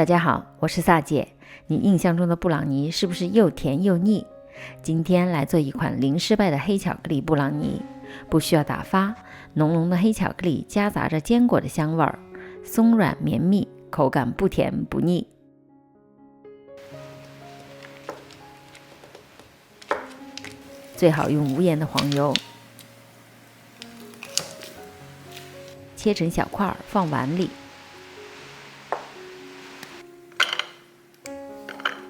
大家好，我是萨姐。你印象中的布朗尼是不是又甜又腻？今天来做一款零失败的黑巧克力布朗尼，不需要打发，浓浓的黑巧克力夹杂着坚果的香味儿，松软绵密，口感不甜不腻。最好用无盐的黄油，切成小块放碗里。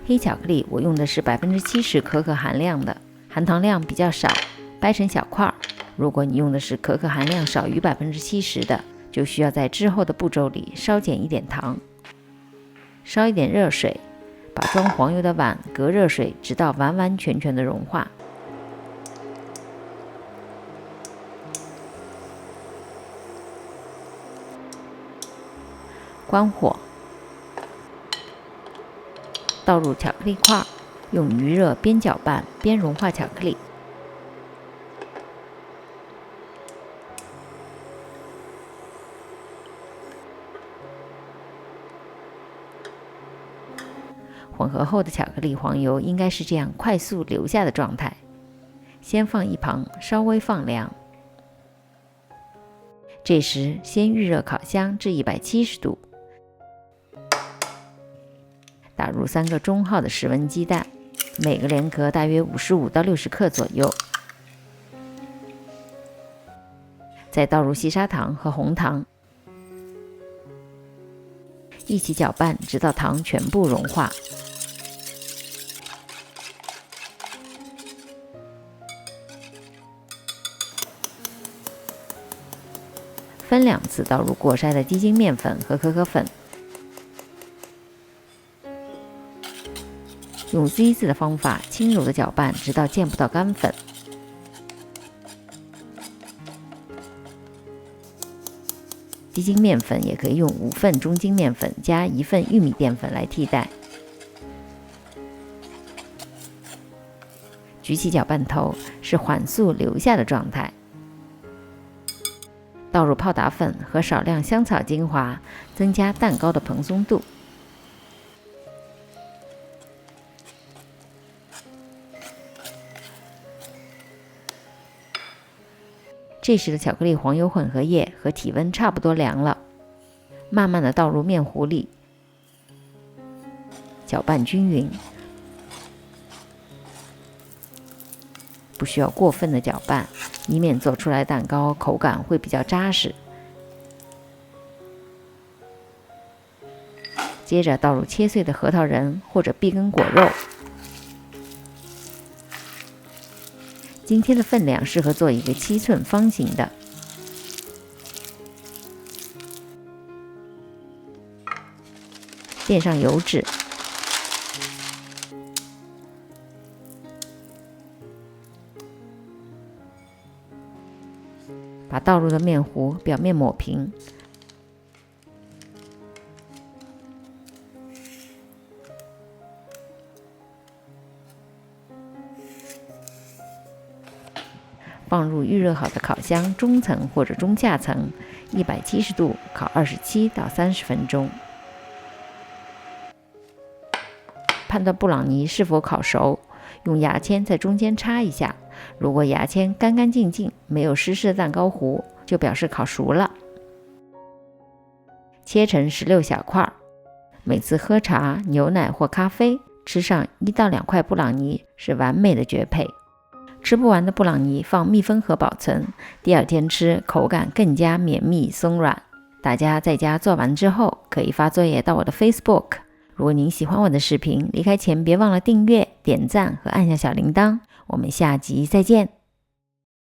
黑巧克力我用的是70%可可含量的，含糖量比较少，掰成小块。如果你用的是可可含量少于70%的，就需要在之后的步骤里稍减一点糖。烧一点热水，把装黄油的碗隔热水，直到完完全全的融化。关火，倒入巧克力块，用余热边搅拌边融化巧克力。混合后的巧克力黄油应该是这样快速流下的状态，先放一旁稍微放凉。这时先预热烤箱至170度，打入3个中号的室温鸡蛋，每个连壳大约55到60克左右。再倒入细砂糖和红糖，一起搅拌，直到糖全部融化。分2次倒入过筛的低筋面粉和可可粉，用 Z 字的方法轻柔的搅拌，直到见不到干粉。低筋面粉也可以用5份中筋面粉加1份玉米淀粉来替代。举起搅拌头是缓速流下的状态，倒入泡打粉和少量香草精华，增加蛋糕的蓬松度。这时的巧克力黄油混合液和体温差不多凉了，慢慢的倒入面糊里，搅拌均匀，不需要过分的搅拌，以免做出来蛋糕口感会比较扎实。接着倒入切碎的核桃仁或者碧根果肉。今天的分量适合做一个7寸方形的。垫上油纸，把倒入的面糊表面抹平，放入预热好的烤箱中层或者中下层，170度烤27到30分钟。判断布朗尼是否烤熟，用牙签在中间插一下，如果牙签干干净净，没有湿湿的蛋糕糊，就表示烤熟了。切成16小块，每次喝茶、牛奶或咖啡，吃上1到2块布朗尼是完美的绝配。吃不完的布朗尼放密封盒保存，第2天吃口感更加绵密松软。大家在家做完之后，可以发作业到我的 Facebook。如果您喜欢我的视频，离开前别忘了订阅、点赞和按下小铃铛。我们下集再见。